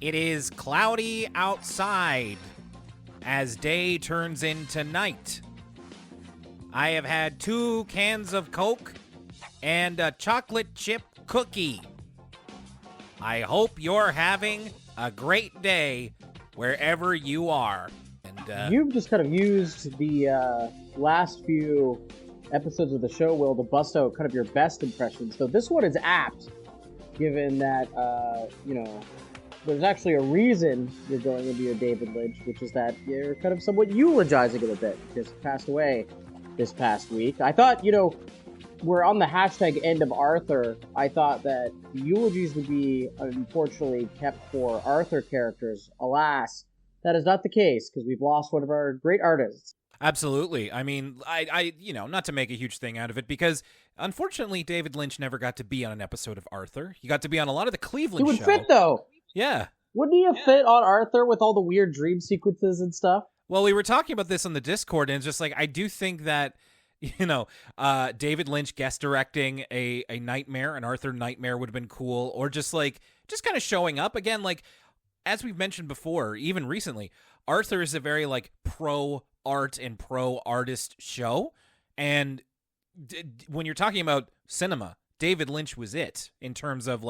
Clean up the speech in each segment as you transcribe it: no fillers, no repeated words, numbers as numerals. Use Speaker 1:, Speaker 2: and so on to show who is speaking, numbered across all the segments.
Speaker 1: It is cloudy outside as day turns into night. I have had 2 cans of Coke and a chocolate chip cookie. I hope you're having a great day wherever you are. And
Speaker 2: You've just kind of used the last few episodes of the show, Will, to bust out kind of your best impressions. So this one is apt, given that, there's actually a reason you're going into your David Lynch, which is that you're kind of somewhat eulogizing him a bit, because he passed away this past week. I thought, we're on the hashtag end of Arthur. I thought that the eulogies would be, unfortunately, kept for Arthur characters. Alas, that is not the case, because we've lost one of our great artists.
Speaker 1: Absolutely. I mean, I not to make a huge thing out of it, because unfortunately, David Lynch never got to be on an episode of Arthur. He got to be on a lot of the Cleveland
Speaker 2: He
Speaker 1: show.
Speaker 2: would fit, though.
Speaker 1: Yeah.
Speaker 2: Wouldn't he have fit on Arthur with all the weird dream sequences and stuff?
Speaker 1: Well, we were talking about this on the Discord, and it's just like, I do think that, David Lynch guest directing a nightmare, an Arthur nightmare would have been cool, or just kind of showing up again, like, as we've mentioned before, even recently, Arthur is a very, pro-art and pro-artist show, and when you're talking about cinema, David Lynch was it, in terms of,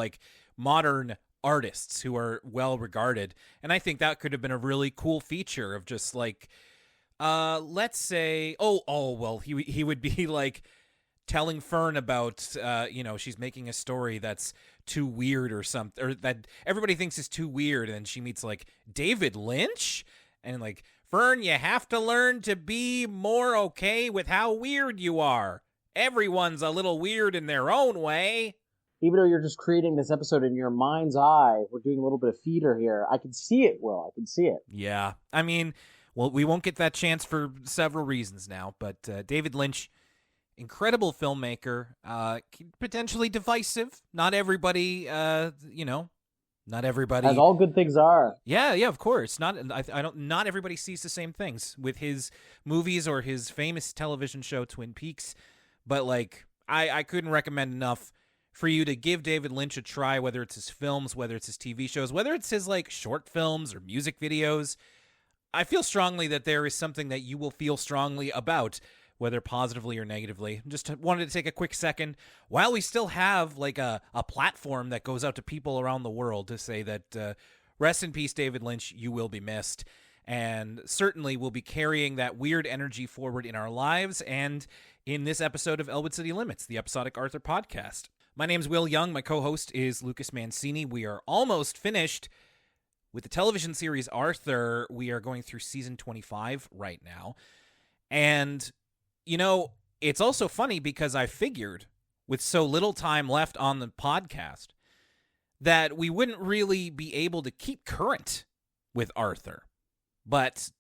Speaker 1: modern artists who are well-regarded, and I think that could have been a really cool feature of just, let's say, he would be, telling Fern about, she's making a story that's too weird or something, or that everybody thinks is too weird, and she meets, David Lynch, and, Fern, you have to learn to be more okay with how weird you are. Everyone's a little weird in their own way.
Speaker 2: Even though you're just creating this episode in your mind's eye, we're doing a little bit of feeder here. I can see it, Will. I can see it.
Speaker 1: Yeah. I mean, well, we won't get that chance for several reasons now, but David Lynch, incredible filmmaker, potentially divisive. Not everybody, not everybody.
Speaker 2: As all good things are.
Speaker 1: Yeah, of course. Not everybody sees the same things with his movies or his famous television show, Twin Peaks. But, I couldn't recommend enough for you to give David Lynch a try, whether it's his films, whether it's his TV shows, whether it's his, short films or music videos. I feel strongly that there is something that you will feel strongly about, whether positively or negatively. Just wanted to take a quick second, while we still have, a platform that goes out to people around the world, to say that rest in peace, David Lynch, you will be missed. And certainly we'll be carrying that weird energy forward in our lives and in this episode of Elwood City Limits, the Episodic Arthur podcast. My name's Will Young. My co-host is Lucas Mancini. We are almost finished with the television series Arthur. We are going through season 25 right now. And, it's also funny because I figured, with so little time left on the podcast, that we wouldn't really be able to keep current with Arthur. But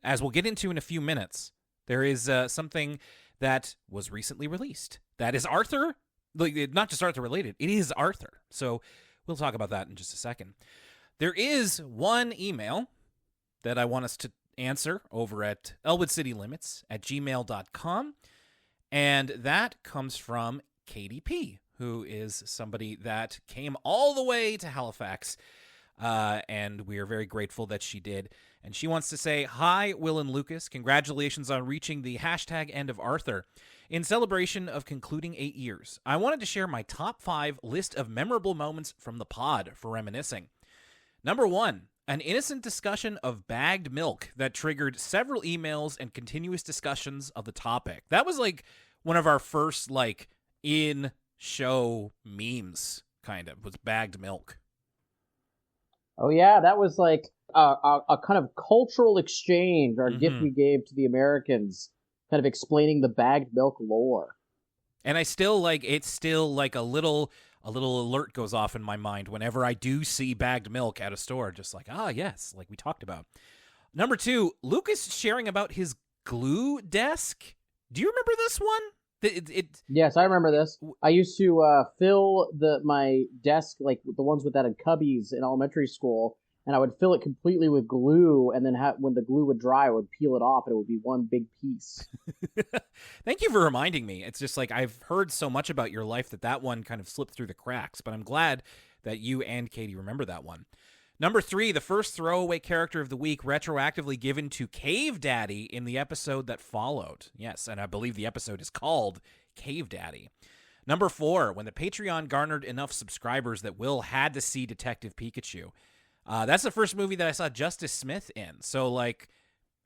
Speaker 1: as we'll get into in a few minutes, there is something that was recently released. That is Arthur. Not just Arthur related, it is Arthur. So we'll talk about that in just a second. There is one email that I want us to answer over at elwoodcitylimits@gmail.com, and that comes from Katie P., who is somebody that came all the way to Halifax, and we are very grateful that she did. And she wants to say, "Hi, Will and Lucas. Congratulations on reaching the hashtag end of Arthur. In celebration of concluding 8 years, I wanted to share my top 5 list of memorable moments from the pod for reminiscing. Number 1, an innocent discussion of bagged milk that triggered several emails and continuous discussions of the topic." That was one of our first in-show memes, kind of, was bagged milk.
Speaker 2: Oh yeah, that was a kind of cultural exchange, our gift we gave to the Americans, kind of explaining the bagged milk lore.
Speaker 1: And I still it's still a little alert goes off in my mind whenever I do see bagged milk at a store, just yes, we talked about. Number 2, Lucas sharing about his glue desk. Do you remember this one?
Speaker 2: Yes, I remember this. I used to fill my desk, the ones with that in cubbies in elementary school, and I would fill it completely with glue, and then when the glue would dry, I would peel it off, and it would be one big piece.
Speaker 1: Thank you for reminding me. It's just I've heard so much about your life that one kind of slipped through the cracks, but I'm glad that you and Katie remember that one. Number 3, the first throwaway character of the week retroactively given to Cave Daddy in the episode that followed. Yes, and I believe the episode is called Cave Daddy. Number 4, when the Patreon garnered enough subscribers that Will had to see Detective Pikachu. That's the first movie that I saw Justice Smith in. So, like,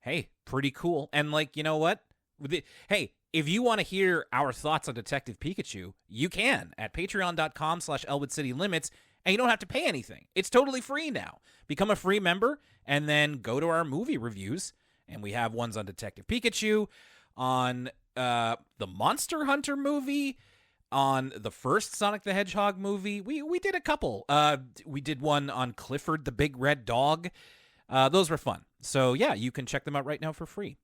Speaker 1: hey, pretty cool. And, like, you know what? Hey, if you want to hear our thoughts on Detective Pikachu, you can at patreon.com/Elwood City Limits, and you don't have to pay anything. It's totally free now. Become a free member, and then go to our movie reviews, and we have ones on Detective Pikachu, on the Monster Hunter movie, on the first Sonic the Hedgehog movie. We did a couple. We did one on Clifford the Big Red Dog. Those were fun. So, yeah, you can check them out right now for free.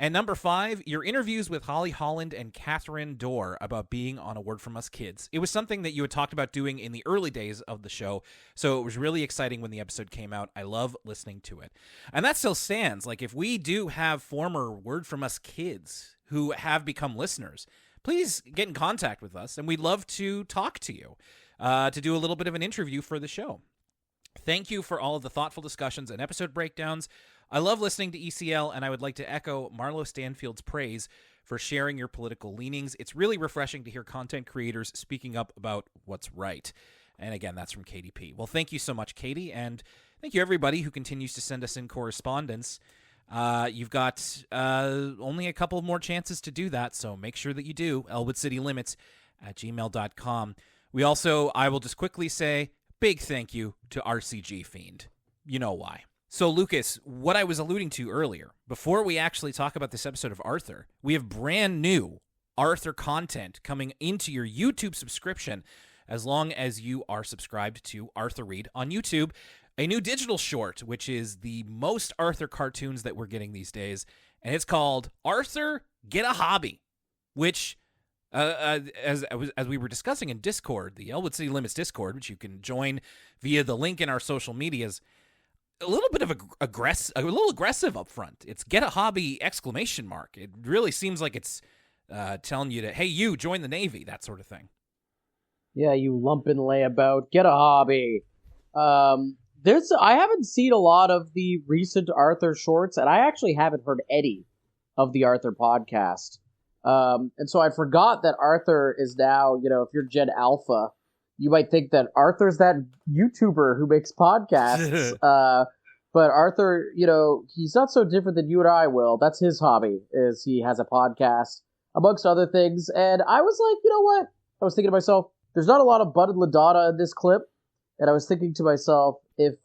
Speaker 1: And number 5, your interviews with Holly Holland and Catherine Dorr about being on A Word From Us Kids. It was something that you had talked about doing in the early days of the show, so it was really exciting when the episode came out. I love listening to it. And that still stands. Like, if we do have former Word From Us kids who have become listeners, please get in contact with us, and we'd love to talk to you, to do a little bit of an interview for the show. Thank you for all of the thoughtful discussions and episode breakdowns. I love listening to ECL, and I would like to echo Marlo Stanfield's praise for sharing your political leanings. It's really refreshing to hear content creators speaking up about what's right. And again, that's from KDP. Well, thank you so much, Katie, and thank you everybody who continues to send us in correspondence. You've got only a couple more chances to do that, so make sure that you do. ElwoodCityLimits@gmail.com. We also, I will just quickly say, big thank you to RCG Fiend. You know why. So, Lucas, what I was alluding to earlier, before we actually talk about this episode of Arthur, we have brand new Arthur content coming into your YouTube subscription as long as you are subscribed to Arthur Reed on YouTube. A new digital short, which is the most Arthur cartoons that we're getting these days, and it's called Arthur, Get a Hobby, which, as we were discussing in Discord, the Elwood City Limits Discord, which you can join via the link in our social medias, a little bit of a little aggressive up front. It's get a hobby ! It really seems like it's telling you to, hey, you join the Navy, that sort of thing.
Speaker 2: Yeah, you lumpen layabout, get a hobby. I haven't seen a lot of the recent Arthur shorts, and I actually haven't heard any of the Arthur podcast. And so I forgot that Arthur is now, if you're Gen Alpha, you might think that Arthur's that YouTuber who makes podcasts. But Arthur, he's not so different than you and I, Will. That's his hobby, is he has a podcast, amongst other things. And I was like, you know what? I was thinking to myself, there's not a lot of Bud and LaDonna in this clip. And I was thinking to myself, if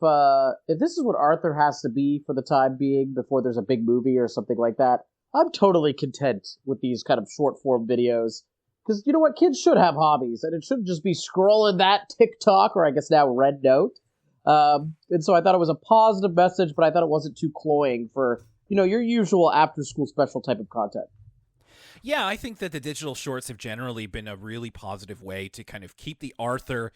Speaker 2: this is what Arthur has to be for the time being before there's a big movie or something like that, I'm totally content with these kind of short-form videos. Because you know what? Kids should have hobbies, and it shouldn't just be scrolling that TikTok, or I guess now Red Note. And so I thought it was a positive message, but I thought it wasn't too cloying for, your usual after-school special type of content.
Speaker 1: Yeah, I think that the digital shorts have generally been a really positive way to kind of keep the Arthur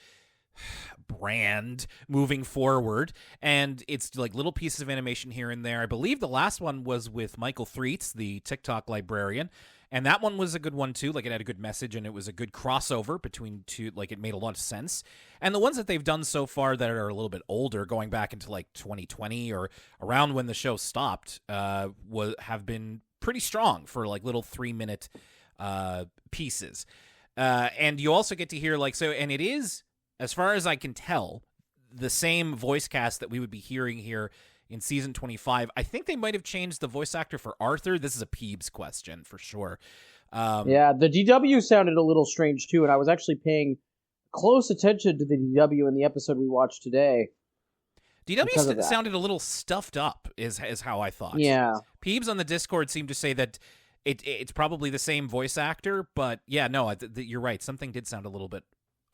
Speaker 1: brand moving forward, and it's like little pieces of animation here and there. I believe the last one was with Michael Threets, the TikTok librarian, and that one was a good one too. Like, it had a good message, and it was a good crossover between two. Like, it made a lot of sense. And the ones that they've done so far that are a little bit older, going back into like 2020 or around when the show stopped, have been pretty strong for like little 3-minute pieces. And you also get to hear and it is, as far as I can tell, the same voice cast that we would be hearing here in season 25. I think they might have changed the voice actor for Arthur. This is a Peebs question for sure.
Speaker 2: Yeah, the DW sounded a little strange too, and I was actually paying close attention to the DW in the episode we watched today.
Speaker 1: DW sounded a little stuffed up, is how I thought.
Speaker 2: Yeah.
Speaker 1: Peebs on the Discord seemed to say that it's probably the same voice actor, but yeah, no, you're right. Something did sound a little bit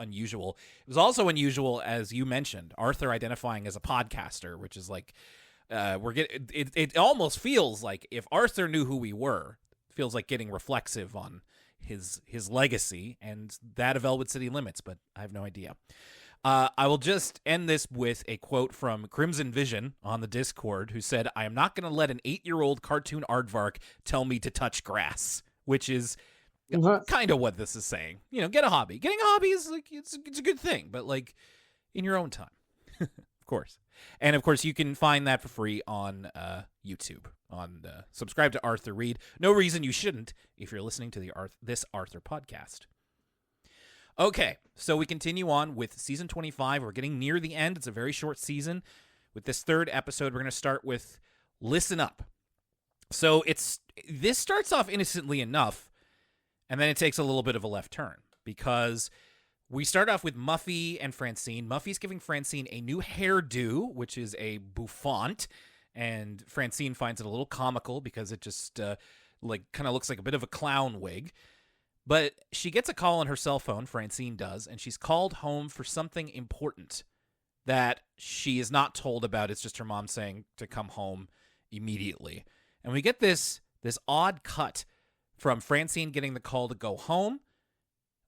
Speaker 1: unusual. It was also unusual, as you mentioned, Arthur identifying as a podcaster, which is like, it almost feels like if Arthur knew who we were, it feels like getting reflexive on his legacy and that of Elwood City Limits, but I have no idea. I will just end this with a quote from Crimson Vision on the Discord, who said, "I am not going to let an 8-year-old cartoon aardvark tell me to touch grass," which is kind of what this is saying. Get a hobby. Getting a hobby is like, it's a good thing, but like in your own time. Of course. And of course, you can find that for free on YouTube. Subscribe to Arthur Reed. No reason you shouldn't if you're listening to this Arthur podcast. Okay, so we continue on with season 25. We're getting near the end. It's a very short season. With this third episode, we're going to start with Listen Up. So this starts off innocently enough, and then it takes a little bit of a left turn because we start off with Muffy and Francine. Muffy's giving Francine a new hairdo, which is a bouffant, and Francine finds it a little comical because it just kind of looks like a bit of a clown wig. But she gets a call on her cell phone, Francine does, and she's called home for something important that she is not told about. It's just her mom saying to come home immediately. And we get this odd cut from Francine getting the call to go home.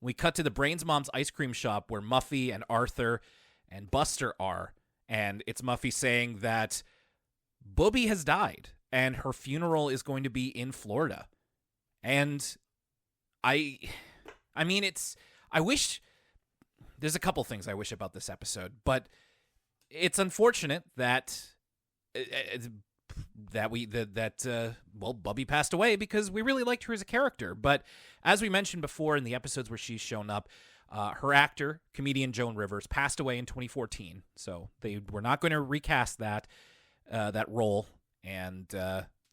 Speaker 1: We cut to the Brains Mom's ice cream shop where Muffy and Arthur and Buster are. And it's Muffy saying that Booby has died and her funeral is going to be in Florida. And I wish there's a couple things I wish about this episode, but it's unfortunate that Bubby passed away because we really liked her as a character. But as we mentioned before in the episodes where she's shown up, her actor, comedian Joan Rivers, passed away in 2014. So they were not going to recast that role, and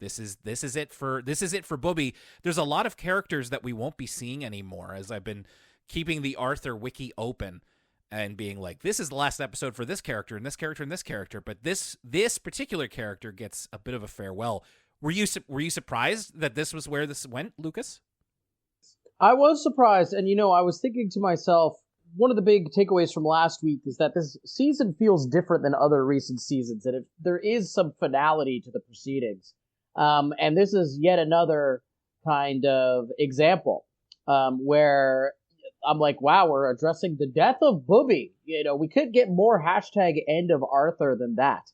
Speaker 1: this is it for Booby. There's a lot of characters that we won't be seeing anymore, as I've been keeping the Arthur wiki open and being like, this is the last episode for this character and this character and this character, but this particular character gets a bit of a farewell. Were you surprised that this was where this went, Lucas?
Speaker 2: I was surprised, and I was thinking to myself, one of the big takeaways from last week is that this season feels different than other recent seasons, and there is some finality to the proceedings. And this is yet another kind of example where I'm like, wow, we're addressing the death of Booby. We could get more hashtag end of Arthur than that.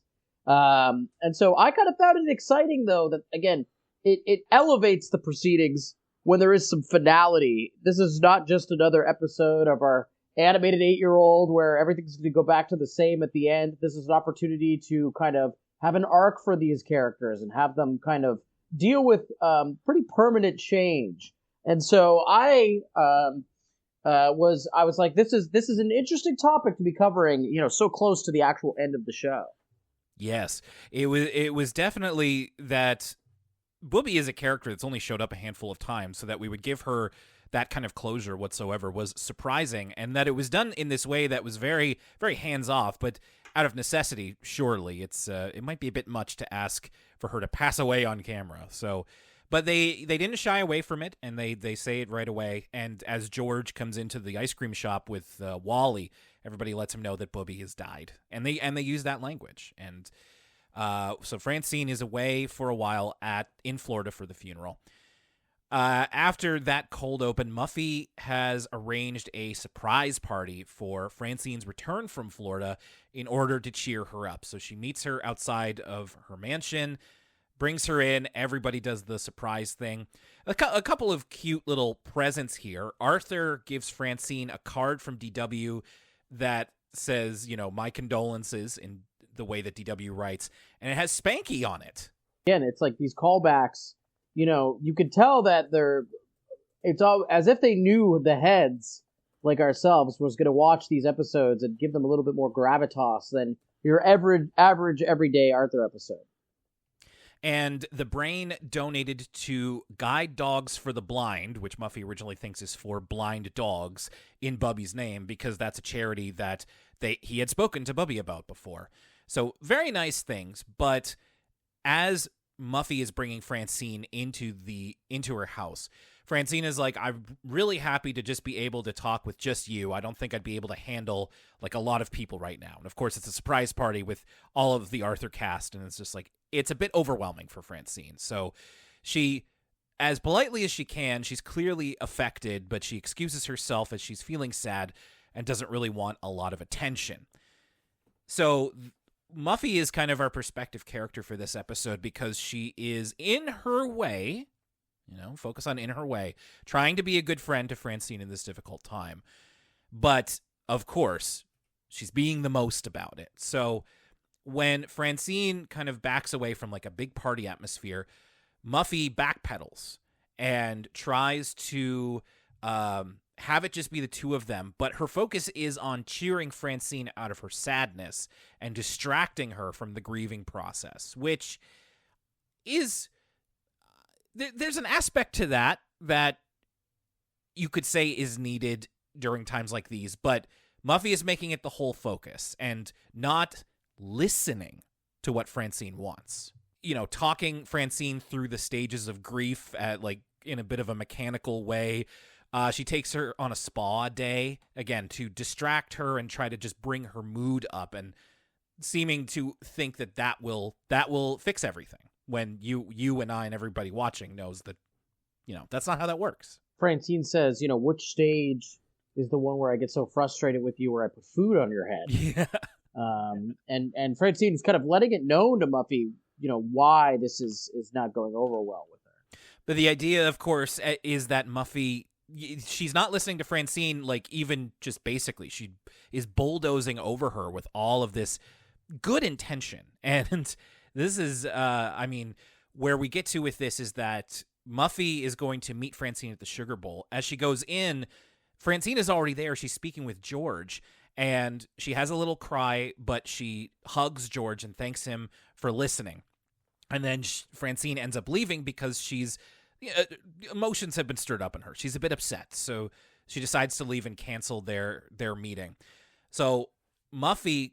Speaker 2: And so I kind of found it exciting, though, that, again, it elevates the proceedings when there is some finality. This is not just another episode of our animated 8-year-old where everything's going to go back to the same at the end. This is an opportunity to kind of have an arc for these characters and have them kind of deal with pretty permanent change. And so I was like, this is an interesting topic to be covering, so close to the actual end of the show.
Speaker 1: Yes, it was definitely that Booby is a character that's only showed up a handful of times, so that we would give her that kind of closure whatsoever was surprising, and that it was done in this way that was very, very hands-off, but out of necessity, surely. It might be a bit much to ask for her to pass away on camera. So, but they didn't shy away from it, and they say it right away. And as George comes into the ice cream shop with Wally, everybody lets him know that Booby has died, and they use that language. And so Francine is away for a while in Florida for the funeral. After that cold open, Muffy has arranged a surprise party for Francine's return from Florida in order to cheer her up. So she meets her outside of her mansion, brings her in. Everybody does the surprise thing. A couple of cute little presents here. Arthur gives Francine a card from DW that says, my condolences in the way that DW writes, and it has Spanky on it.
Speaker 2: Again, it's like these callbacks. You could tell that it's all as if they knew the heads, like ourselves, was going to watch these episodes and give them a little bit more gravitas than your average everyday Arthur episode.
Speaker 1: And the Brain donated to Guide Dogs for the Blind, which Muffy originally thinks is for blind dogs, in Bubby's name, because that's a charity that he had spoken to Bubby about before. So very nice things, but as Muffy is bringing Francine into her house, Francine is like, I'm really happy to just be able to talk with just you. I don't think I'd be able to handle like a lot of people right now. And of course, it's a surprise party with all of the Arthur cast, and it's just like, it's a bit overwhelming for Francine. So she, as politely as she can, she's clearly affected, but she excuses herself as she's feeling sad and doesn't really want a lot of attention. So Muffy is kind of our perspective character for this episode because she is, in her way, focus on in her way, trying to be a good friend to Francine in this difficult time. But, of course, she's being the most about it. So when Francine kind of backs away from like a big party atmosphere, Muffy backpedals and tries to have it just be the two of them, but her focus is on cheering Francine out of her sadness and distracting her from the grieving process, which is there's an aspect to that you could say is needed during times like these, but Muffy is making it the whole focus and not listening to what Francine wants. You know, talking Francine through the stages of grief at like in a bit of a mechanical way. She takes her on a spa day, again, to distract her and try to just bring her mood up, and seeming to think that will fix everything, when you and I and everybody watching knows that, you know, that's not how that works.
Speaker 2: Francine says, you know, which stage is the one where I get so frustrated with you where I put food on your head?
Speaker 1: Yeah.
Speaker 2: And Francine's kind of letting it known to Muffy, you know, why this is not going over well with her.
Speaker 1: But the idea, of course, is that Muffy, she's not listening to Francine, like, even just basically. She is bulldozing over her with all of this good intention. And this is, I mean, where we get to with this is that Muffy is going to meet Francine at the Sugar Bowl. As she goes in, Francine is already there. She's speaking with George, and she has a little cry, but she hugs George and thanks him for listening. And then Francine ends up leaving because she's emotions have been stirred up in her. She's a bit upset, so she decides to leave and cancel their meeting. So Muffy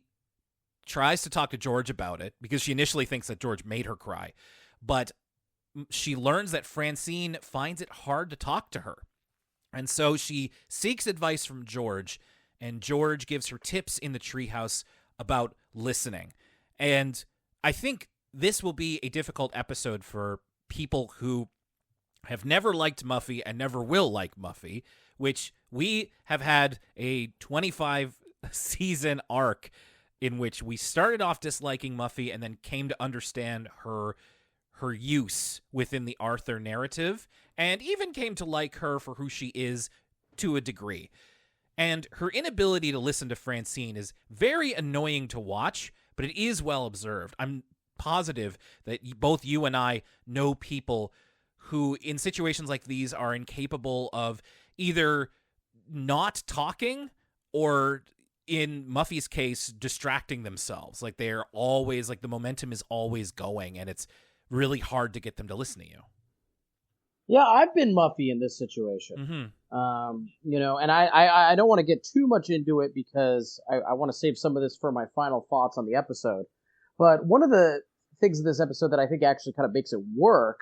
Speaker 1: tries to talk to George about it because she initially thinks that George made her cry, but she learns that Francine finds it hard to talk to her. And so she seeks advice from George, and George gives her tips in the treehouse about listening. And I think this will be a difficult episode for people who have never liked Muffy and never will like Muffy, which we have had a 25-season arc in which we started off disliking Muffy and then came to understand her use within the Arthur narrative, and even came to like her for who she is to a degree. And her inability to listen to Francine is very annoying to watch, but it is well observed. I'm positive that both you and I know people who, in situations like these, are incapable of either not talking or, in Muffy's case, distracting themselves. Like, they're always, like, the momentum is always going, and it's really hard to get them to listen to you.
Speaker 2: Yeah, I've been Muffy in this situation.
Speaker 1: Mm-hmm.
Speaker 2: You know, and I don't want to get too much into it because I want to save some of this for my final thoughts on the episode. But one of the things in this episode that I think actually kind of makes it work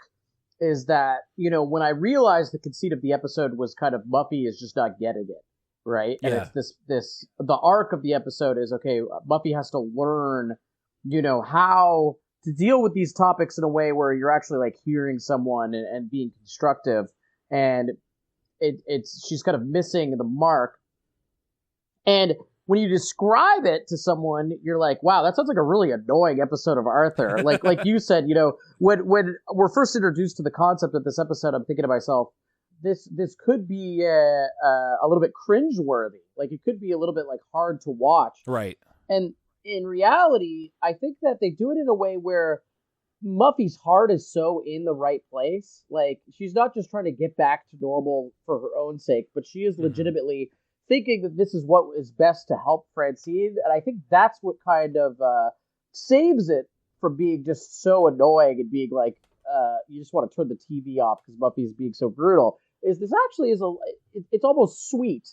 Speaker 2: is that, you know, when I realized the conceit of the episode was kind of Muffy is just not getting it, right? And
Speaker 1: Yeah.
Speaker 2: it's the arc of the episode is, okay, Muffy has to learn, you know, how to deal with these topics in a way where you're actually like hearing someone and being constructive, and she's kind of missing the mark. And when you describe it to someone, you're like, wow, that sounds like a really annoying episode of Arthur. like you said, you know, when we're first introduced to the concept of this episode, I'm thinking to myself, this could be a little bit cringeworthy. Like, it could be a little bit like hard to watch.
Speaker 1: Right.
Speaker 2: And in reality, I think that they do it in a way where Muffy's heart is so in the right place. Like, she's not just trying to get back to normal for her own sake, but she is legitimately thinking that this is what is best to help Francine. And I think that's what kind of saves it from being just so annoying and being like, you just want to turn the TV off because Muffy is being so brutal. Is this actually it's almost sweet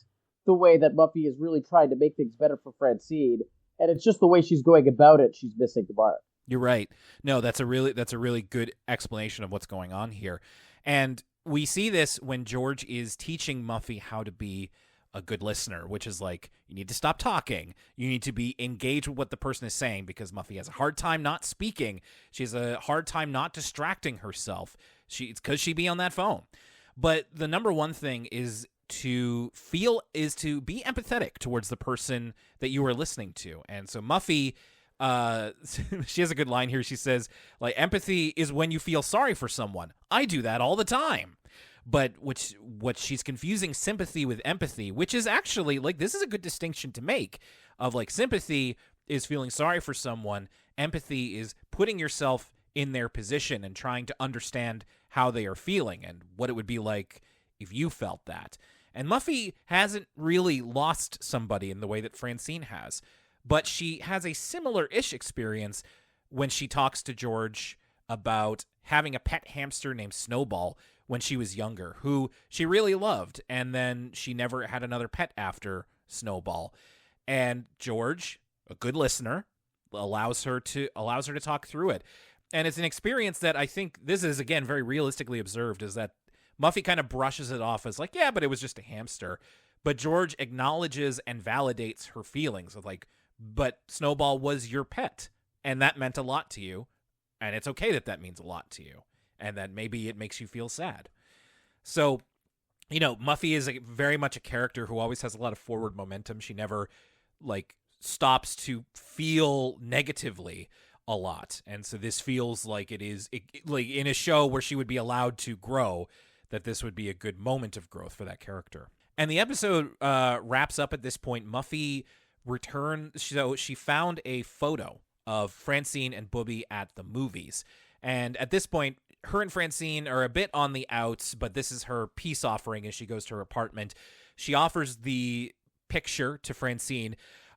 Speaker 2: the way that Muffy is really trying to make things better for Francine. And it's just the way she's going about it, she's missing the mark.
Speaker 1: You're right. No, that's a really good explanation of what's going on here. And we see this when George is teaching Muffy how to be a good listener, which is like, you need to stop talking. You need to be engaged with what the person is saying, because Muffy has a hard time not speaking. She has a hard time not distracting herself. It's because she be on that phone. But the number one thing is to be empathetic towards the person that you are listening to. And so Muffy, she has a good line here. She says, like, empathy is when you feel sorry for someone. I do that all the time. But what she's confusing sympathy with empathy, which is actually, like, this is a good distinction to make of, like, sympathy is feeling sorry for someone, Empathy is putting yourself in their position and trying to understand how they are feeling and what it would be like if you felt that. And Muffy hasn't really lost somebody in the way that Francine has, but she has a similar-ish experience when she talks to George about having a pet hamster named Snowball when she was younger, who she really loved, and then she never had another pet after Snowball. And George, a good listener, allows her to talk through it. And it's an experience that I think this is, again, very realistically observed, is that Muffy kind of brushes it off as like, yeah, but it was just a hamster. But George acknowledges and validates her feelings of like, but Snowball was your pet, and that meant a lot to you, and it's okay that means a lot to you, and that maybe it makes you feel sad. So, Muffy is very much a character who always has a lot of forward momentum. She never, stops to feel negatively a lot, and so this feels like it is like in a show where she would be allowed to grow, that this would be a good moment of growth for that character. And the episode wraps up at this point. Muffy returned, so she found a photo of Francine and Booby at the movies, and at this point, her and Francine are a bit on the outs, but this is her peace offering as she goes to her apartment. She offers the picture to Francine.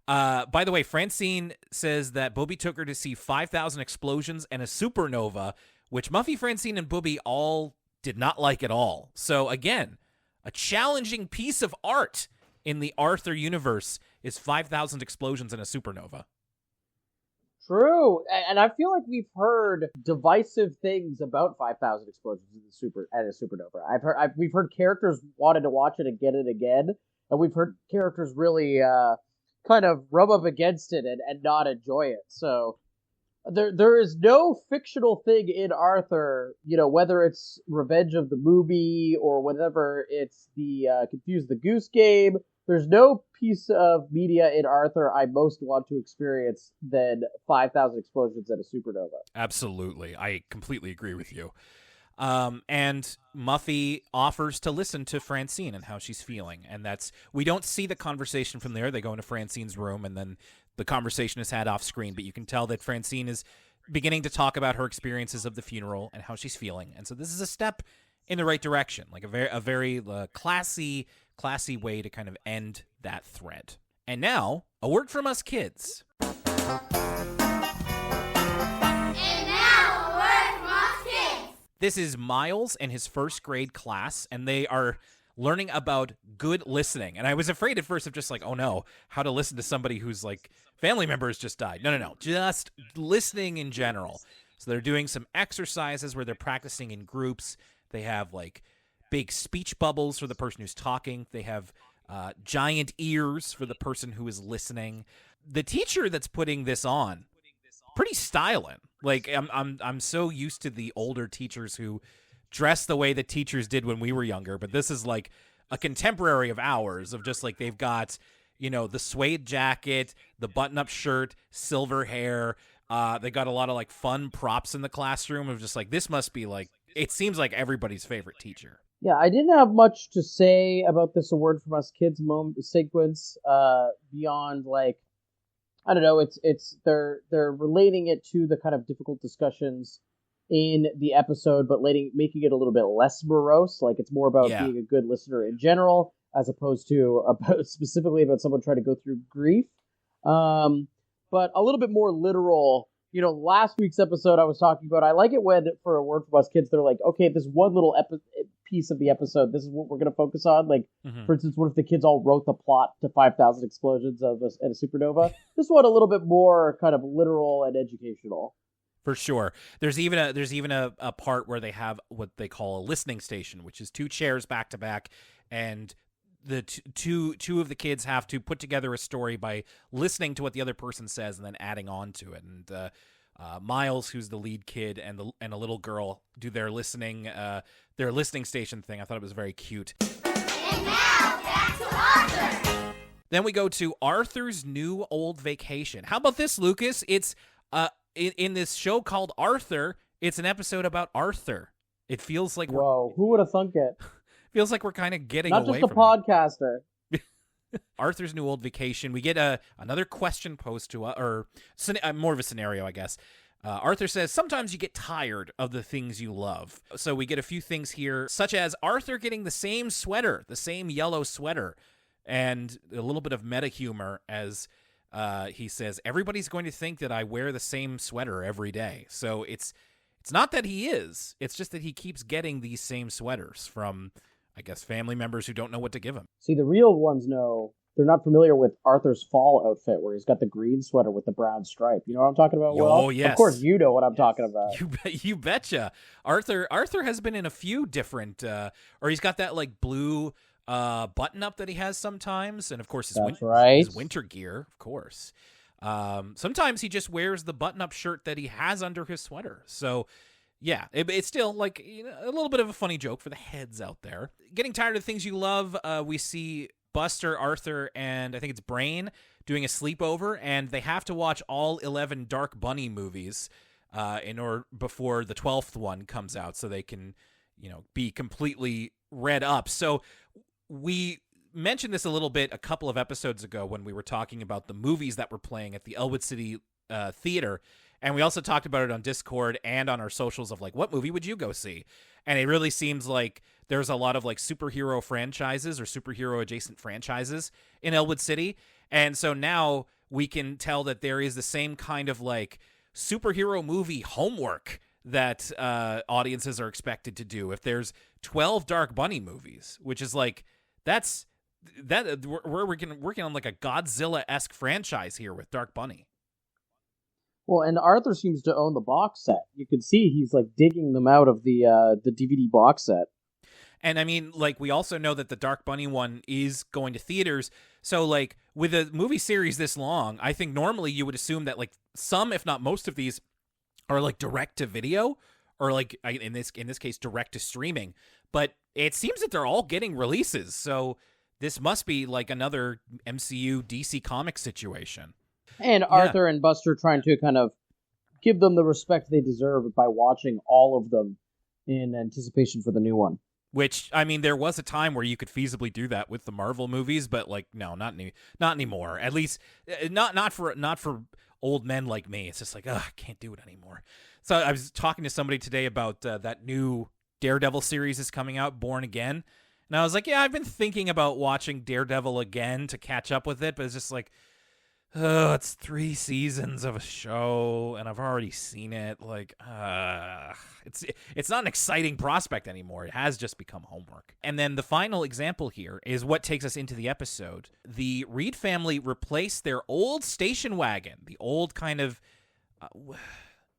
Speaker 1: By the way, Francine says that Booby took her to see 5,000 explosions and a supernova, which Muffy, Francine, and Booby all did not like at all. So again, a challenging piece of art in the Arthur universe is 5,000 explosions and a supernova.
Speaker 2: True, and I feel like we've heard divisive things about 5,000 explosions at a supernova. We've heard characters wanted to watch it again, and we've heard characters really kind of rub up against it and not enjoy it. So there is no fictional thing in Arthur, whether it's Revenge of the Movie or whatever it's the Confuse the Goose Game. There's no piece of media in Arthur I most want to experience than 5,000 explosions at a supernova.
Speaker 1: Absolutely. I completely agree with you. And Muffy offers to listen to Francine and how she's feeling. And we don't see the conversation from there. They go into Francine's room and then the conversation is had off screen, but you can tell that Francine is beginning to talk about her experiences of the funeral and how she's feeling. And so this is a step in the right direction, like a very classy way to kind of end that thread. And now, a word from us kids.
Speaker 3: And now, a word from us kids.
Speaker 1: This is Miles and his first grade class, and they are learning about good listening. And I was afraid at first of just like, oh no, how to listen to somebody whose like family member has just died. No, just listening in general. So they're doing some exercises where they're practicing in groups. They have like big speech bubbles for the person who's talking. They have giant ears for the person who is listening. The teacher that's putting this on, pretty styling. Like I'm so used to the older teachers who dress the way that teachers did when we were younger, but this is like a contemporary of ours, of just like they've got, the suede jacket, the button-up shirt, silver hair. They got a lot of like fun props in the classroom of just like, this must be like, it seems like everybody's favorite teacher.
Speaker 2: Yeah, I didn't have much to say about this award from us kids moment sequence beyond like, I don't know, it's they're relating it to the kind of difficult discussions in the episode, but making it a little bit less morose. Like it's more about being a good listener in general, as opposed to specifically about someone trying to go through grief. But a little bit more literal. Last week's episode I was talking about, I like it when, for a word from us kids, they're like, okay, this one little piece of the episode, this is what we're going to focus on. Like, for instance, what if the kids all wrote the plot to 5,000 explosions at a supernova? This one a little bit more kind of literal and educational.
Speaker 1: For sure. There's even a part where they have what they call a listening station, which is two chairs back to back, and the two of the kids have to put together a story by listening to what the other person says and then adding on to it. And Miles, who's the lead kid, and a little girl do their listening station thing. I thought it was very cute.
Speaker 3: And now, back to Arthur.
Speaker 1: Then we go to Arthur's New Old Vacation. How about this, Lucas? It's in this show called Arthur, it's an episode about Arthur. It feels like
Speaker 2: whoa, who would have thunk it?
Speaker 1: Feels like we're kind of getting
Speaker 2: not
Speaker 1: away
Speaker 2: just a
Speaker 1: from
Speaker 2: podcaster.
Speaker 1: Arthur's New Old Vacation. We get another question posed to us, or more of a scenario, I guess. Arthur says, sometimes you get tired of the things you love. So we get a few things here, such as Arthur getting the same sweater, the same yellow sweater, and a little bit of meta humor as he says, everybody's going to think that I wear the same sweater every day. So it's not that he is. It's just that he keeps getting these same sweaters from, I guess, family members who don't know what to give him.
Speaker 2: See, the real ones know. They're not familiar with Arthur's fall outfit, where he's got the green sweater with the brown stripe. You know what I'm talking about, Will?
Speaker 1: Oh, yes.
Speaker 2: Of course you know what I'm talking about.
Speaker 1: You betcha. Arthur has been in a few different, or he's got that, like, blue button-up that he has sometimes, and, of course, his winter gear, of course. Sometimes he just wears the button-up shirt that he has under his sweater. So, yeah, it's still, like, a little bit of a funny joke for the heads out there. Getting tired of things you love, we see Buster, Arthur, and I think it's Brain doing a sleepover, and they have to watch all 11 Dark Bunny movies before the 12th one comes out, so they can, be completely read up. So we mentioned this a little bit a couple of episodes ago when we were talking about the movies that were playing at the Elwood City Theater, and we also talked about it on Discord and on our socials of, like, what movie would you go see? And it really seems like there's a lot of, like, superhero franchises or superhero adjacent franchises in Elwood City. And so now we can tell that there is the same kind of, like, superhero movie homework that audiences are expected to do. If there's 12 Dark Bunny movies, which is like, we're working on like a Godzilla-esque franchise here with Dark Bunny.
Speaker 2: Well, and Arthur seems to own the box set. You can see he's, like, digging them out of the DVD box set.
Speaker 1: And I mean, like, we also know that the Dark Bunny one is going to theaters. So, like, with a movie series this long, I think normally you would assume that, like, some, if not most of these are, like, direct to video or, like, in this case, direct to streaming. But it seems that they're all getting releases. So this must be, like, another MCU DC Comics situation.
Speaker 2: And Arthur and Buster trying to kind of give them the respect they deserve by watching all of them in anticipation for the new one.
Speaker 1: Which, I mean, there was a time where you could feasibly do that with the Marvel movies, but, like, no, not anymore. At least, not for old men like me. It's just like, I can't do it anymore. So I was talking to somebody today about that new Daredevil series is coming out, Born Again, and I was like, yeah, I've been thinking about watching Daredevil again to catch up with it, but it's just like, it's 3 seasons of a show, and I've already seen it. Like, it's not an exciting prospect anymore. It has just become homework. And then the final example here is what takes us into the episode. The Reed family replaced their old station wagon, the old kind of, what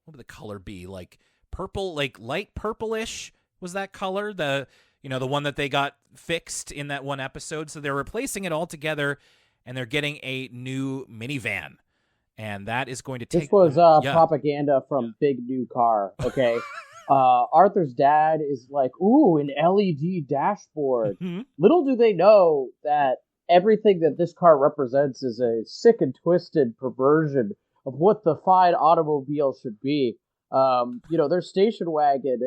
Speaker 1: would the color be? Like purple, like light purplish was that color? The one that they got fixed in that one episode. So they're replacing it all together, and they're getting a new minivan, and that is going to take...
Speaker 2: This was propaganda from Big New Car, okay? Arthur's dad is like, ooh, an LED dashboard.
Speaker 1: Mm-hmm.
Speaker 2: Little do they know that everything that this car represents is a sick and twisted perversion of what the fine automobile should be. Their station wagon,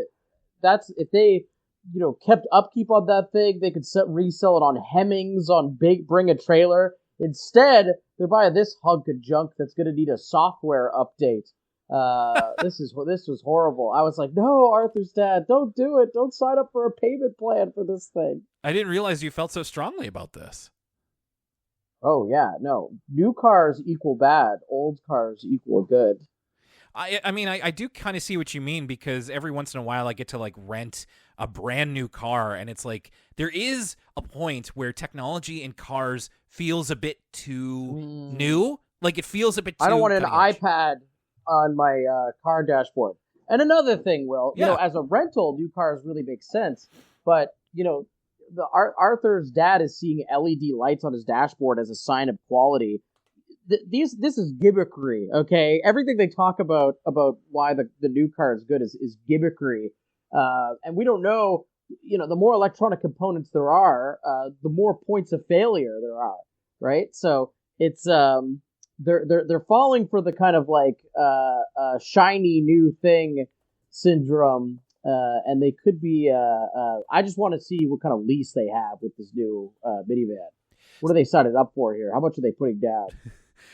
Speaker 2: that's... If they... kept upkeep on that thing, they could resell it on Hemmings, on Bring a Trailer. Instead, they're buying this hunk of junk that's going to need a software update. This was horrible. I was like, no, Arthur's dad, don't do it. Don't sign up for a payment plan for this thing.
Speaker 1: I didn't realize you felt so strongly about this.
Speaker 2: Oh, yeah, no. New cars equal bad. Old cars equal good.
Speaker 1: I mean, I do kind of see what you mean, because every once in a while I get to, like, rent a brand new car, and it's like there is a point where technology in cars feels a bit too new. Like, it feels a bit too...
Speaker 2: I don't want an iPad on my car dashboard. And another thing, Will, as a rental, new cars really make sense. But, Arthur's dad is seeing LED lights on his dashboard as a sign of quality. This is gimmickry, okay? Everything they talk about why the new car is good is gimmickry. And we don't know, the more electronic components there are, the more points of failure there are, right? So it's they're falling for the kind of like shiny new thing syndrome, and they could be. I just want to see what kind of lease they have with this new minivan. What are they signing up for here? How much are they putting down?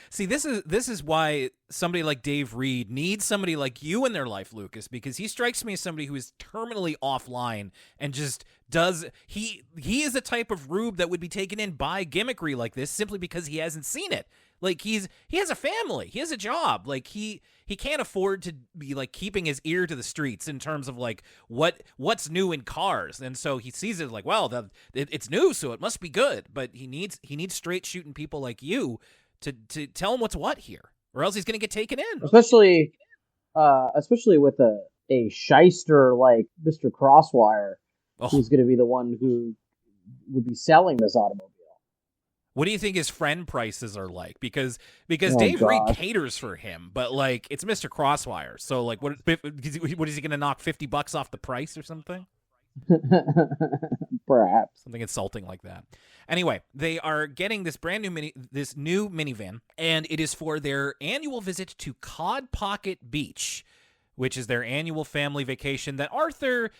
Speaker 1: See, this is why somebody like Dave Reed needs somebody like you in their life, Lucas, because he strikes me as somebody who is terminally offline and just does he is the type of rube that would be taken in by gimmickry like this simply because he hasn't seen it. Like he has a family, he has a job, like he can't afford to be like keeping his ear to the streets in terms of like what's new in cars, and so he sees it like, well, it's new, so it must be good. But he needs straight shooting people like you to tell him what's what here, or else he's gonna get taken in.
Speaker 2: Especially with a shyster like Mr. Crosswire, who's going to be the one who would be selling this automobile.
Speaker 1: What do you think his friend prices are like? Because Dave Reed caters for him, but like it's Mr. Crosswire, so like what is he going to knock $50 off the price or something?
Speaker 2: Perhaps
Speaker 1: something insulting like that. Anyway, they are getting this brand new minivan, and it is for their annual visit to Cod Pocket Beach, which is their annual family vacation that Arthur,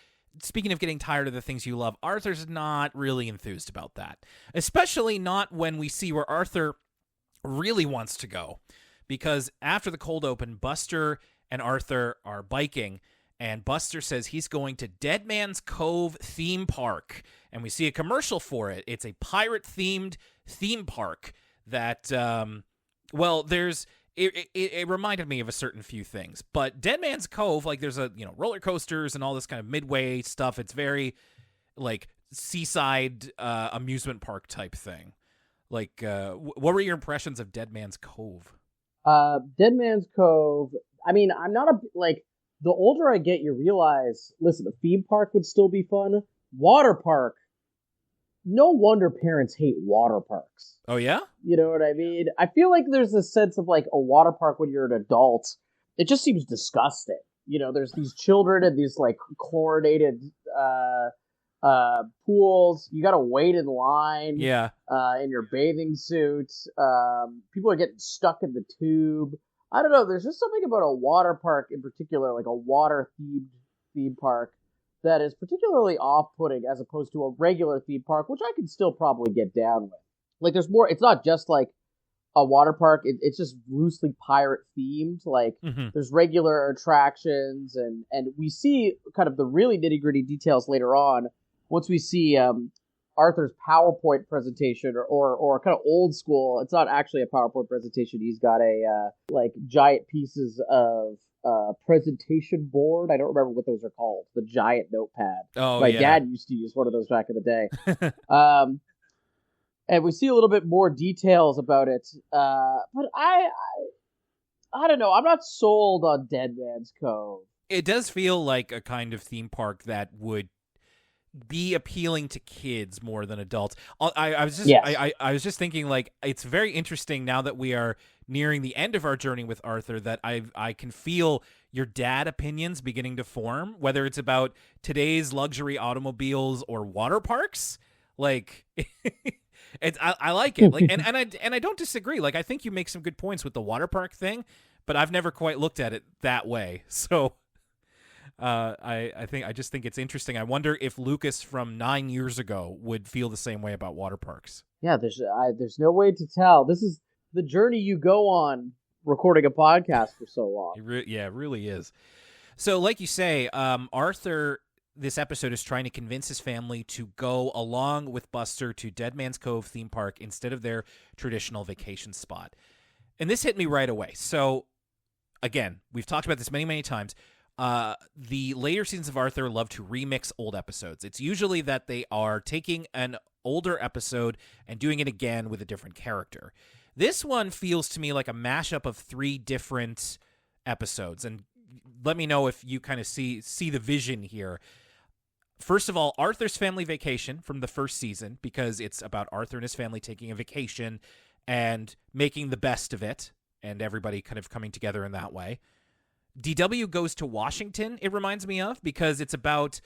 Speaker 1: speaking of getting tired of the things you love, Arthur's not really enthused about that, especially not when we see where Arthur really wants to go, because after the cold open, Buster and Arthur are biking, and Buster says he's going to Dead Man's Cove theme park, and we see a commercial for it. It's a pirate-themed theme park that, it reminded me of a certain few things. But Dead Man's Cove, like there's roller coasters and all this kind of midway stuff. It's very like seaside amusement park type thing. Like, what were your impressions of Dead Man's Cove?
Speaker 2: Dead Man's Cove. I mean, I'm not the older I get, you realize, listen, a theme park would still be fun. Water park. No wonder parents hate water parks.
Speaker 1: Oh, yeah?
Speaker 2: You know what I mean? I feel like there's a sense of like a water park when you're an adult. It just seems disgusting. There's these children in these like chlorinated pools. You gotta wait in line.
Speaker 1: Yeah.
Speaker 2: In your bathing suit. People are getting stuck in the tube. I don't know. There's just something about a water park in particular, like a water-themed theme park, that is particularly off-putting as opposed to a regular theme park, which I can still probably get down with. Like, there's more. It's not just like a water park. It's just loosely pirate-themed. Like, There's regular attractions, and we see kind of the really nitty-gritty details later on once we see Arthur's PowerPoint presentation, or kind of old school. It's not actually a PowerPoint presentation. He's got a giant pieces of presentation board. I don't remember what those are called. The giant notepad.
Speaker 1: Oh,
Speaker 2: my dad used to use one of those back in the day. And we see a little bit more details about it. But I don't know. I'm not sold on Dead Man's Cove.
Speaker 1: It does feel like a kind of theme park that would be appealing to kids more than adults. I was just thinking, like, it's very interesting now that we are nearing the end of our journey with Arthur that I can feel your dad opinions beginning to form, whether it's about today's luxury automobiles or water parks. Like, I like it. Like, and I don't disagree. Like, I think you make some good points with the water park thing, but I've never quite looked at it that way. So I just think it's interesting. I wonder if Lucas from 9 years ago would feel the same way about water parks.
Speaker 2: Yeah, there's no way to tell. This is the journey you go on recording a podcast for so long.
Speaker 1: It really is. So, like you say, Arthur, this episode is trying to convince his family to go along with Buster to Dead Man's Cove theme park instead of their traditional vacation spot. And this hit me right away. So, again, we've talked about this many, many times. The later seasons of Arthur love to remix old episodes. It's usually that they are taking an older episode and doing it again with a different character. This one feels to me like a mashup of 3 different episodes, and let me know if you kind of see the vision here. First of all, Arthur's family vacation from the first season, because it's about Arthur and his family taking a vacation and making the best of it, and everybody kind of coming together in that way. DW goes to Washington, it reminds me of, because it's about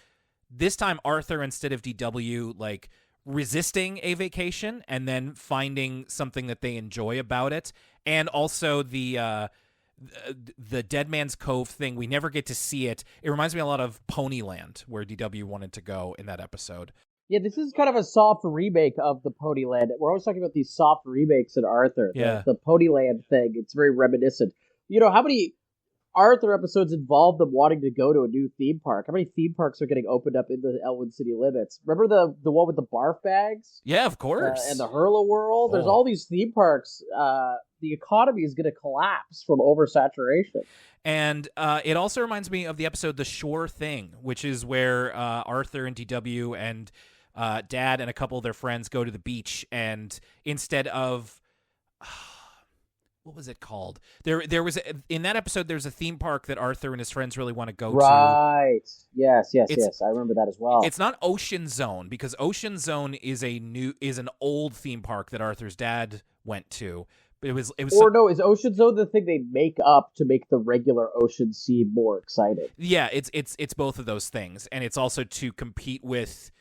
Speaker 1: this time Arthur, instead of DW, like resisting a vacation and then finding something that they enjoy about it. And also the Dead Man's Cove thing, we never get to see it. It reminds me a lot of Ponyland, where DW wanted to go in that episode.
Speaker 2: Yeah, this is kind of a soft remake of the Ponyland. We're always talking about these soft remakes in Arthur.
Speaker 1: Yeah.
Speaker 2: The Ponyland thing, it's very reminiscent. You know, how many Arthur episodes involve them wanting to go to a new theme park? How many theme parks are getting opened up in the Elwood City limits? Remember the one with the barf bags?
Speaker 1: Yeah, of course.
Speaker 2: And the Hurla World? There's
Speaker 1: Oh.
Speaker 2: all these theme parks. The economy is going to collapse from oversaturation.
Speaker 1: And it also reminds me of the episode The Sure Thing, which is where Arthur and DW and Dad and a couple of their friends go to the beach, and instead of what was it called? There was in that episode there's a theme park that Arthur and his friends really want to go to.
Speaker 2: Right. Yes. I remember that as well.
Speaker 1: It's not Ocean Zone, because Ocean Zone is an old theme park that Arthur's dad went to. It was
Speaker 2: no, is Ocean Zone the thing they make up to make the regular ocean seem more exciting?
Speaker 1: Yeah, it's both of those things, and it's also to compete with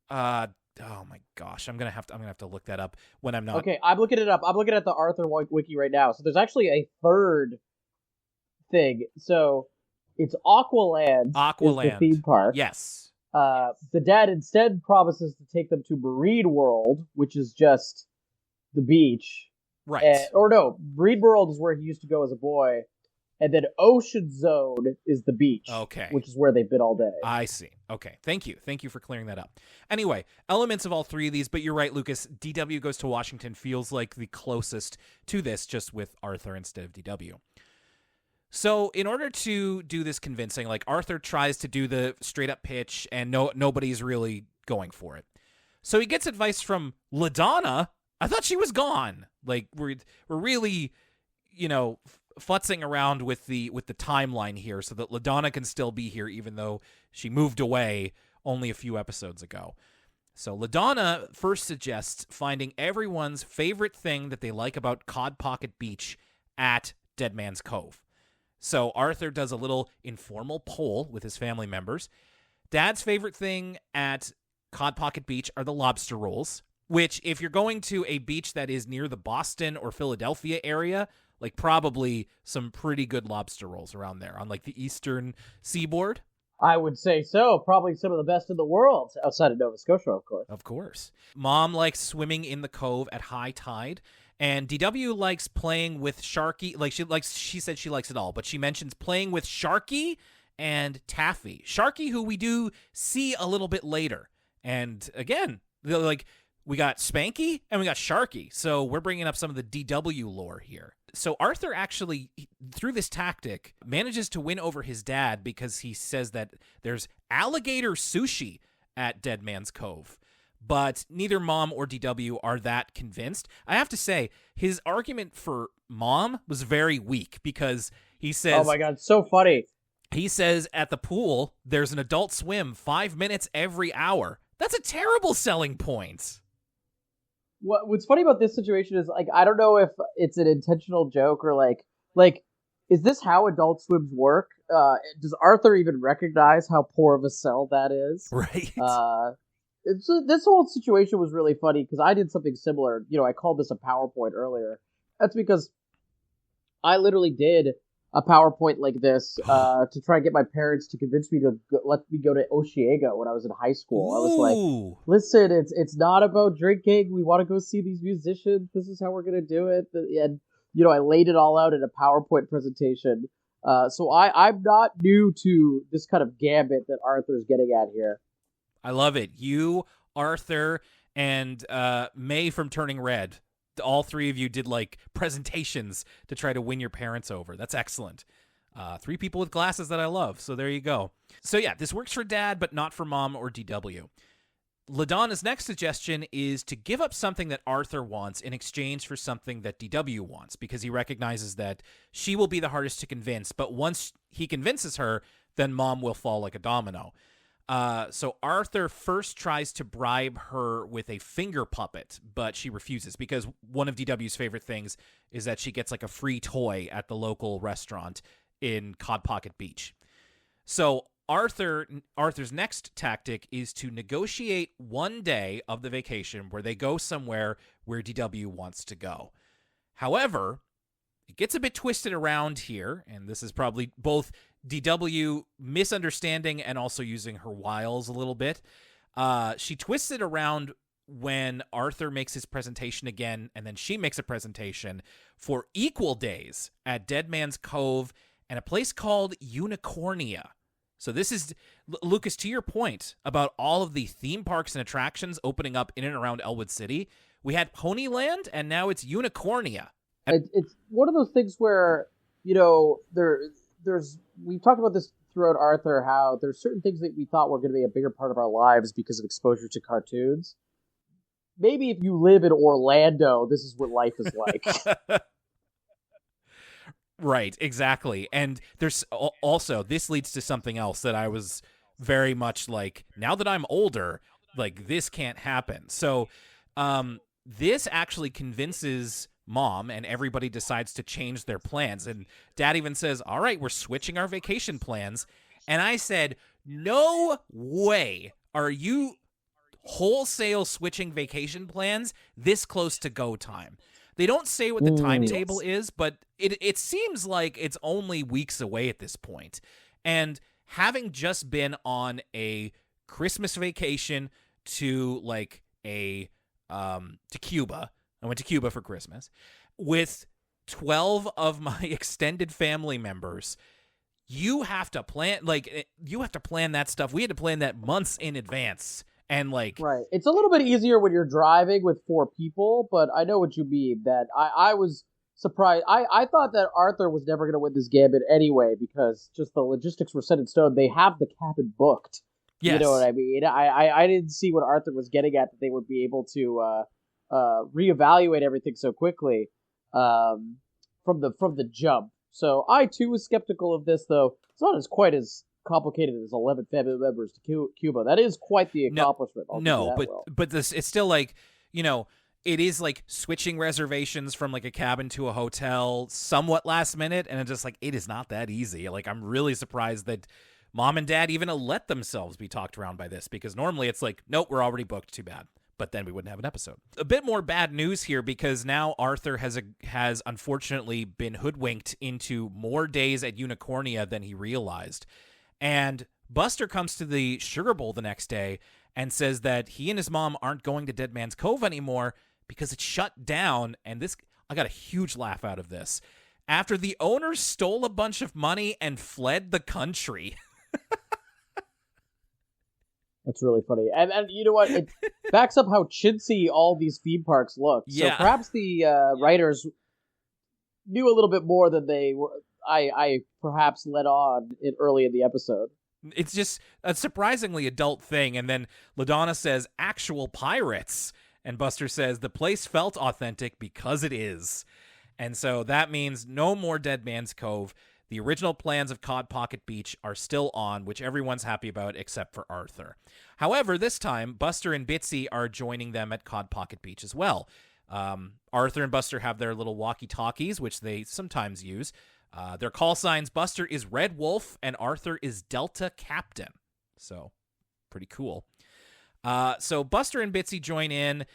Speaker 1: oh my gosh, I'm gonna have to look that up when I'm not.
Speaker 2: Okay, I'm looking it up. I'm looking at the Arthur wiki right now. So there's actually a third thing. So it's Aqualand. Is the theme park.
Speaker 1: Yes.
Speaker 2: The dad instead promises to take them to Marine World, which is just the beach.
Speaker 1: Right.
Speaker 2: Marine World is where he used to go as a boy. And then Ocean Zone is the beach.
Speaker 1: Okay.
Speaker 2: Which is where they've been all day.
Speaker 1: I see. Okay. Thank you. Thank you for clearing that up. Anyway, elements of all three of these, but you're right, Lucas. DW Goes to Washington feels like the closest to this, just with Arthur instead of DW. So in order to do this convincing, like Arthur tries to do the straight up pitch and nobody's really going for it. So he gets advice from LaDonna. I thought she was gone. Like we're really, futzing around with the timeline here so that LaDonna can still be here even though she moved away only a few episodes ago. So LaDonna first suggests finding everyone's favorite thing that they like about Cod Pocket Beach at Dead Man's Cove. So Arthur does a little informal poll with his family members. Dad's favorite thing at Cod Pocket Beach are the lobster rolls, which if you're going to a beach that is near the Boston or Philadelphia area, like probably some pretty good lobster rolls around there on like the eastern seaboard.
Speaker 2: I would say so. Probably some of the best in the world outside of Nova Scotia, of course.
Speaker 1: Of course. Mom likes swimming in the cove at high tide, and DW likes playing with Sharky. She said she likes it all, but she mentions playing with Sharky and Taffy. Sharky, who we do see a little bit later. And again, we got Spanky and we got Sharky. So we're bringing up some of the DW lore here. So Arthur actually, through this tactic, manages to win over his dad because he says that there's alligator sushi at Dead Man's Cove. But neither Mom or DW are that convinced. I have to say, his argument for Mom was very weak because he says...
Speaker 2: Oh my God, so funny.
Speaker 1: He says at the pool, there's an adult swim 5 minutes every hour. That's a terrible selling point.
Speaker 2: What's funny about this situation is, I don't know if it's an intentional joke or is this how adult swims work? Does Arthur even recognize how poor of a sell that is?
Speaker 1: Right.
Speaker 2: This whole situation was really funny because I did something similar. I called this a PowerPoint earlier. That's because I literally did a PowerPoint like this to try and get my parents to convince me to let me go to Oshiego when I was in high school.
Speaker 1: Ooh.
Speaker 2: I was like, listen, it's not about drinking. We want to go see these musicians. This is how we're going to do it. And, I laid it all out in a PowerPoint presentation. So I'm not new to this kind of gambit that Arthur's getting at here.
Speaker 1: I love it. You, Arthur, and May from Turning Red. All three of you did presentations to try to win your parents over. That's excellent. Three people with glasses that I love. So there you go. So yeah, this works for Dad, but not for Mom or DW. LaDonna's next suggestion is to give up something that Arthur wants in exchange for something that DW wants, because he recognizes that she will be the hardest to convince, but once he convinces her, then Mom will fall like a domino. So Arthur first tries to bribe her with a finger puppet, but she refuses because one of DW's favorite things is that she gets a free toy at the local restaurant in Cod Pocket Beach. So Arthur's next tactic is to negotiate one day of the vacation where they go somewhere where DW wants to go. However, it gets a bit twisted around here, and this is probably both DW misunderstanding and also using her wiles a little bit. She twists it around when Arthur makes his presentation again, and then she makes a presentation for equal days at Dead Man's Cove and a place called Unicornia. So this is, Lucas, to your point about all of the theme parks and attractions opening up in and around Elwood City, we had Ponyland, and now it's Unicornia.
Speaker 2: It's one of those things where, there's we've talked about this throughout Arthur, how there's certain things that we thought were going to be a bigger part of our lives because of exposure to cartoons. Maybe if you live in Orlando, this is what life is like.
Speaker 1: Right, exactly. And there's also, this leads to something else that I was very much like, now that I'm older, like, this can't happen. So this actually convinces Mom, and everybody decides to change their plans. And Dad even says, all right, we're switching our vacation plans. And I said, no way are you wholesale switching vacation plans this close to go time. They don't say what the timetable is, but it seems like it's only weeks away at this point. And having just been on a Christmas vacation to to Cuba, I went to Cuba for Christmas with 12 of my extended family members. You have to plan that stuff. We had to plan that months in advance. And right.
Speaker 2: It's a little bit easier when you're driving with 4 people, but I know what you mean. That I was surprised. I thought that Arthur was never going to win this gambit anyway because just the logistics were set in stone. They have the cabin booked. Yes. You know what I mean? I didn't see what Arthur was getting at, that they would be able to reevaluate everything so quickly from the jump. So I too was skeptical of this, though. It's not quite as complicated as 11 family members to Cuba. That is quite the accomplishment.
Speaker 1: But this, it's still like, it is like switching reservations from like a cabin to a hotel somewhat last minute, and it's just like, it is not that easy. Like, I'm really surprised that Mom and Dad even let themselves be talked around by this, because normally it's like, nope, we're already booked, too bad. But then we wouldn't have an episode. A bit more bad news here, because now Arthur has unfortunately been hoodwinked into more days at Unicornia than he realized. And Buster comes to the Sugar Bowl the next day and says that he and his mom aren't going to Dead Man's Cove anymore because it's shut down. And this, I got a huge laugh out of this. After the owners stole a bunch of money and fled the country.
Speaker 2: That's really funny. And you know what? It backs up how chintzy all these theme parks look.
Speaker 1: Yeah.
Speaker 2: So perhaps the writers knew a little bit more than they were. I perhaps let on it early in the episode.
Speaker 1: It's just a surprisingly adult thing. And then LaDonna says, actual pirates. And Buster says, the place felt authentic because it is. And so that means no more Dead Man's Cove. The original plans of Cod Pocket Beach are still on, which everyone's happy about except for Arthur. However, this time, Buster and Bitsy are joining them at Cod Pocket Beach as well. Arthur and Buster have their little walkie-talkies, which they sometimes use. Their call signs, Buster is Red Wolf and Arthur is Delta Captain. So, pretty cool. So Buster and Bitsy join in.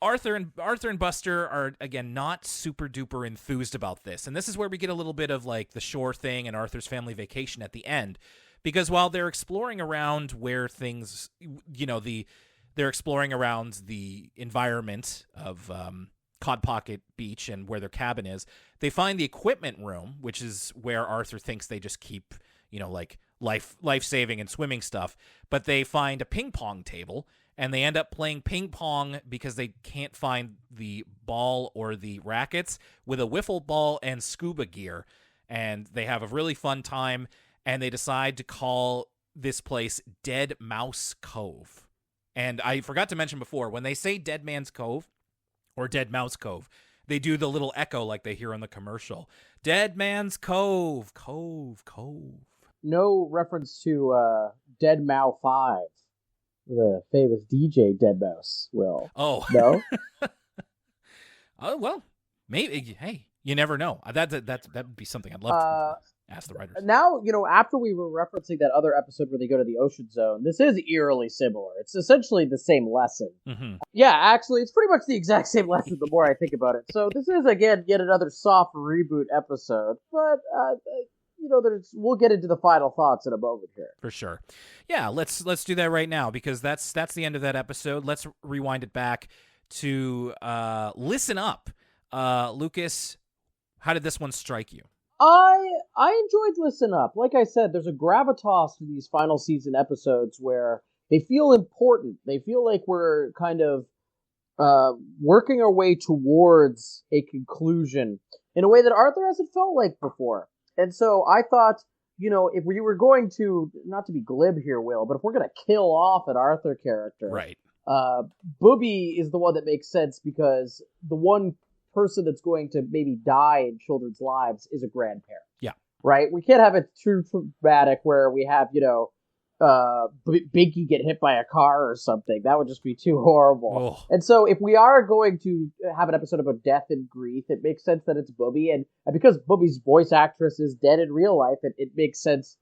Speaker 1: Arthur and Buster are, again, not super duper enthused about this. And this is where we get a little bit of like the shore thing and Arthur's family vacation at the end. Because while they're exploring around where things, they're exploring around the environment of Cod Pocket Beach and where their cabin is, they find the equipment room, which is where Arthur thinks they just keep, like life-saving and swimming stuff. But they find a ping pong table, and they end up playing ping pong because they can't find the ball or the rackets with a wiffle ball and scuba gear. And they have a really fun time, and they decide to call this place Dead Mouse Cove. And I forgot to mention before, when they say Dead Man's Cove or Dead Mouse Cove, they do the little echo like they hear on the commercial. Dead Man's Cove, Cove, Cove.
Speaker 2: No reference to Dead Mouse 5, the famous DJ Dead Mouse, Will.
Speaker 1: Oh.
Speaker 2: No?
Speaker 1: Oh, well, maybe. Hey, you never know. That would be something I'd love to ask the writers.
Speaker 2: Now, after we were referencing that other episode where they go to the ocean zone, this is eerily similar. It's essentially the same lesson.
Speaker 1: Mm-hmm.
Speaker 2: Yeah, actually, it's pretty much the exact same lesson the more I think about it. So this is, again, yet another soft reboot episode. But, we'll get into the final thoughts in a moment here.
Speaker 1: For sure. Yeah, let's do that right now, because that's the end of that episode. Let's rewind it back to Listen Up. Lucas, how did this one strike you?
Speaker 2: I enjoyed Listen Up. Like I said, there's a gravitas to these final season episodes where they feel important. They feel like we're kind of working our way towards a conclusion in a way that Arthur hasn't felt like before. And so I thought, if we were going to, not to be glib here, Will, but if we're going to kill off an Arthur character,
Speaker 1: right?
Speaker 2: Booby is the one that makes sense, because the one person that's going to maybe die in children's lives is a grandparent.
Speaker 1: Yeah.
Speaker 2: Right? We can't have it too dramatic where we have, Binky get hit by a car or something. That would just be too horrible.
Speaker 1: Oh.
Speaker 2: And so if we are going to have an episode about death and grief, it makes sense that it's Booby. And because Booby's voice actress is dead in real life, it makes sense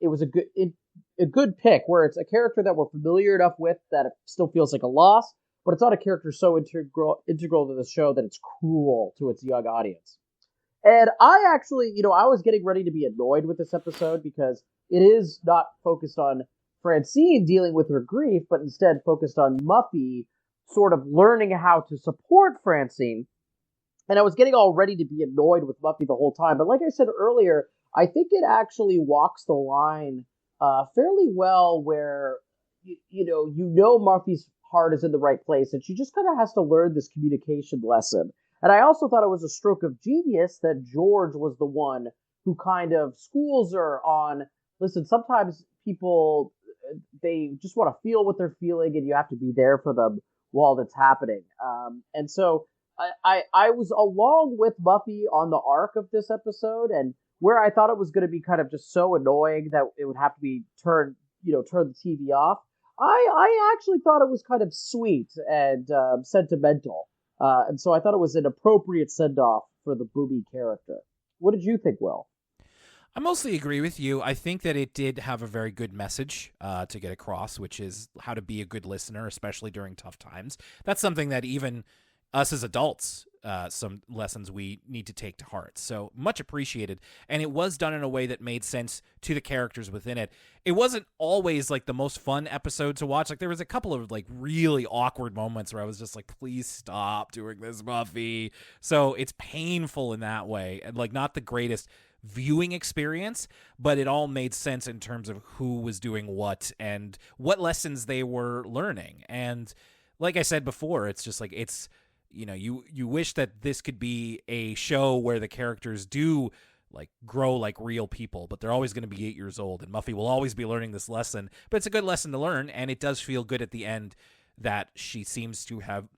Speaker 2: it was a good pick, where it's a character that we're familiar enough with that it still feels like a loss, but it's not a character so integral to the show that it's cruel to its young audience. And I actually, I was getting ready to be annoyed with this episode, because it is not focused on Francine dealing with her grief, but instead focused on Muffy sort of learning how to support Francine. And I was getting all ready to be annoyed with Muffy the whole time. But like I said earlier, I think it actually walks the line fairly well, where, Muffy's heart is in the right place, and she just kind of has to learn this communication lesson. And I also thought it was a stroke of genius that George was the one who kind of schools her on, listen, sometimes people, they just want to feel what they're feeling, and you have to be there for them while that's happening. And so I was along with Muffy on the arc of this episode, and where I thought it was going to be kind of just so annoying that it would have to be turn the TV off, I actually thought it was kind of sweet and sentimental. And so I thought it was an appropriate send-off for the Booby character. What did you think, Will?
Speaker 1: I mostly agree with you. I think that it did have a very good message to get across, which is how to be a good listener, especially during tough times. That's something that even us as adults, some lessons we need to take to heart. So much appreciated. And it was done in a way that made sense to the characters within it. It wasn't always like the most fun episode to watch. Like there was a couple of like really awkward moments where I was just like, please stop doing this, Buffy. So it's painful in that way. And like not the greatest viewing experience, but it all made sense in terms of who was doing what and what lessons they were learning. And like I said before, it's just like, it's, you wish that this could be a show where the characters do like grow like real people, but they're always going to be 8 years old, and Muffy will always be learning this lesson. But it's a good lesson to learn, and it does feel good at the end that she seems to have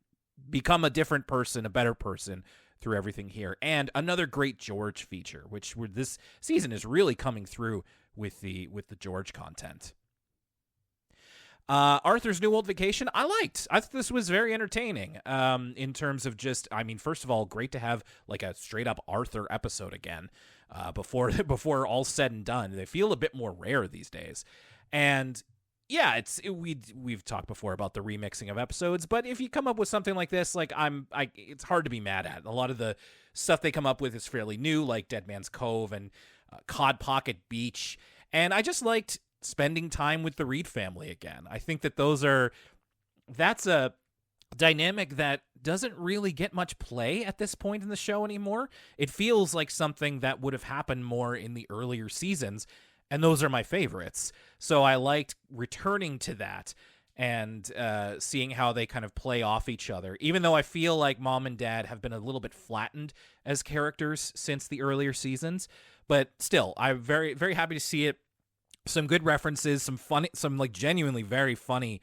Speaker 1: become a different person, a better person through everything here. And another great George feature, which this season is really coming through with the George content. Arthur's New World Vacation, I liked. I thought this was very entertaining in terms of just, first of all, great to have like a straight up Arthur episode again before all said and done. They feel a bit more rare these days. And yeah, we've talked before about the remixing of episodes, but if you come up with something like this, like it's hard to be mad at. A lot of the stuff they come up with is fairly new, like Dead Man's Cove and Cod Pocket Beach. And I just liked spending time with the Reed family again. I think that that's a dynamic that doesn't really get much play at this point in the show anymore. It feels like something that would have happened more in the earlier seasons, and those are my favorites. So I liked returning to that and seeing how they kind of play off each other, even though I feel like Mom and Dad have been a little bit flattened as characters since the earlier seasons. But still, I'm very, very happy to see it. Some good references, some like genuinely very funny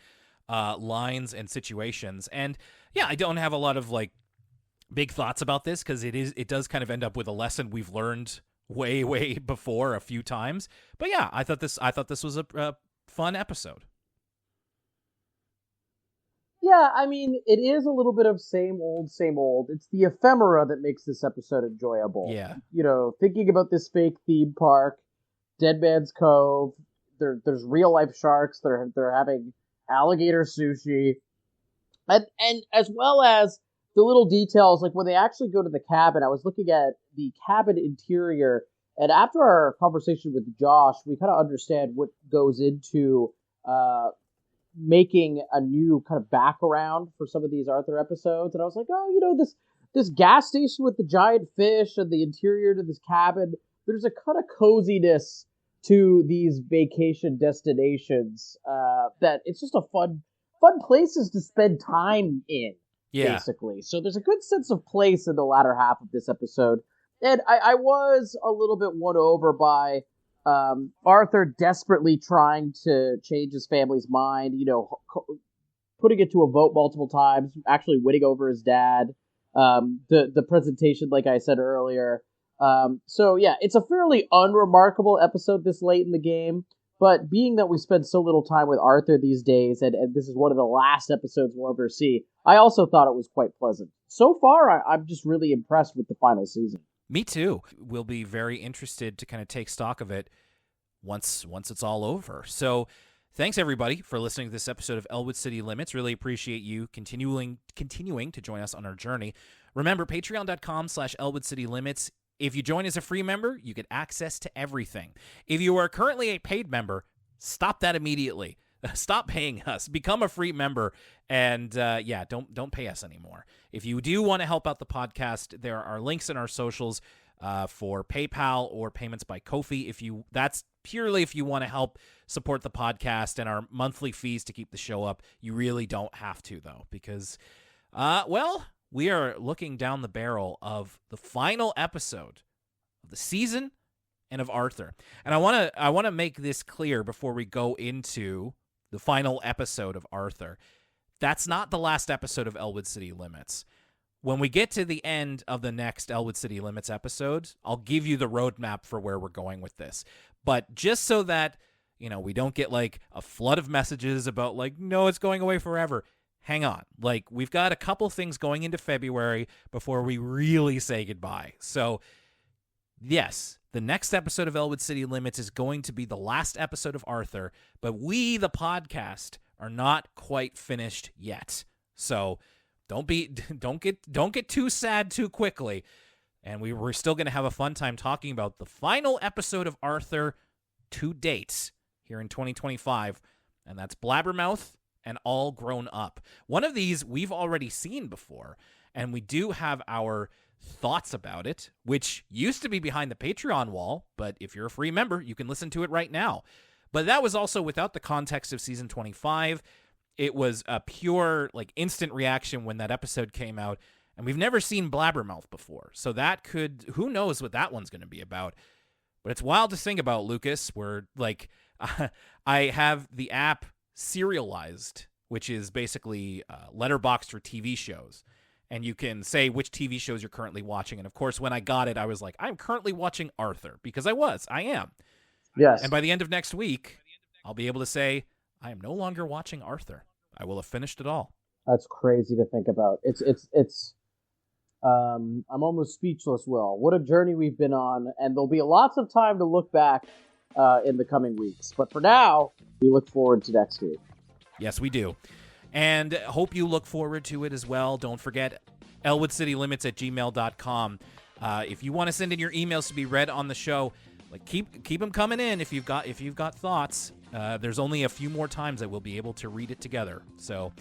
Speaker 1: lines and situations. And yeah, I don't have a lot of like big thoughts about this because it does kind of end up with a lesson we've learned way before a few times. But yeah, I thought this was a fun episode.
Speaker 2: Yeah, it is a little bit of same old, same old. It's the ephemera that makes this episode enjoyable.
Speaker 1: Yeah.
Speaker 2: Thinking about this fake theme park, Dead Man's Cove, there's real life sharks, they're having alligator sushi, and as well as the little details, like when they actually go to the cabin. I was looking at the cabin interior. And after our conversation with Josh, we kind of understand what goes into making a new kind of background for some of these Arthur episodes. And I was like, oh, this gas station with the giant fish and the interior to this cabin, there's a kind of coziness to these vacation destinations that it's just a fun places to spend time in, basically. So there's a good sense of place in the latter half of this episode. And I was a little bit won over by Arthur desperately trying to change his family's mind, putting it to a vote multiple times, actually winning over his dad. The presentation, like I said earlier. So yeah, it's a fairly unremarkable episode this late in the game. But being that we spend so little time with Arthur these days, and this is one of the last episodes we'll ever see, I also thought it was quite pleasant. So far, I'm just really impressed with the final season.
Speaker 1: Me too. We'll be very interested to kind of take stock of it once it's all over. So thanks, everybody, for listening to this episode of Elwood City Limits. Really appreciate you continuing to join us on our journey. Remember, patreon.com/Elwood City Limits. If you join as a free member, you get access to everything. If you are currently a paid member, stop that immediately. Stop paying us. Become a free member, and don't pay us anymore. If you do want to help out the podcast, there are links in our socials for PayPal or payments by Ko-fi. That's purely if you want to help support the podcast and our monthly fees to keep the show up. You really don't have to, though, because we are looking down the barrel of the final episode of the season and of Arthur. And I want to make this clear before we go into the final episode of Arthur. That's not the last episode of Elwood City Limits. When we get to the end of the next Elwood City Limits episode, I'll give you the roadmap for where we're going with this. But just so that, we don't get like a flood of messages about like, no, it's going away forever. Hang on. Like, we've got a couple things going into February before we really say goodbye. So, yes, the next episode of Elwood City Limits is going to be the last episode of Arthur, but we, the podcast, are not quite finished yet. So, don't get too sad too quickly. And we're still going to have a fun time talking about the final episode of Arthur to date here in 2025, and that's Blabbermouth and All Grown Up. One of these we've already seen before, and we do have our thoughts about it, which used to be behind the Patreon wall, but if you're a free member, you can listen to it right now. But that was also without the context of season 25. It was a pure, instant reaction when that episode came out, and we've never seen Blabbermouth before. So who knows what that one's going to be about. But it's wild to think about, Lucas, where, I have the app Serialized, which is basically letterboxed for TV shows. And you can say which TV shows you're currently watching. And, of course, when I got it, I was like, I'm currently watching Arthur, because I am.
Speaker 2: Yes.
Speaker 1: And by the end of next week, I'll be able to say, I am no longer watching Arthur. I will have finished it all.
Speaker 2: That's crazy to think about. I'm almost speechless, Will. What a journey we've been on, and there'll be lots of time to look back in the coming weeks. But for now, we look forward to next week.
Speaker 1: Yes, we do. And hope you look forward to it as well. Don't forget, elwoodcitylimits@gmail.com. If you want to send in your emails to be read on the show, keep them coming in if you've got thoughts. There's only a few more times that we'll be able to read it together. So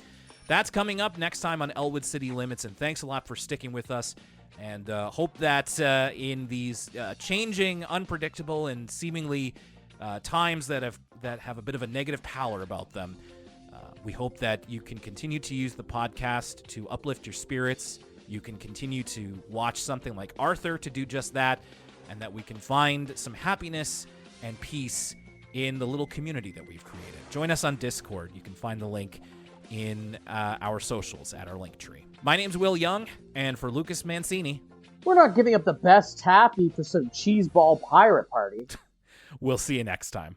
Speaker 1: that's coming up next time on Elwood City Limits, and thanks a lot for sticking with us, and hope that in these changing, unpredictable, and seemingly times that have a bit of a negative pallor about them, we hope that you can continue to use the podcast to uplift your spirits. You can continue to watch something like Arthur to do just that, and that we can find some happiness and peace in the little community that we've created. Join us on Discord. You can find the link in our socials at our link tree. My name's Will Young, and for Lucas Mancini,
Speaker 2: we're not giving up the best taffy for some cheeseball pirate party.
Speaker 1: We'll see you next time.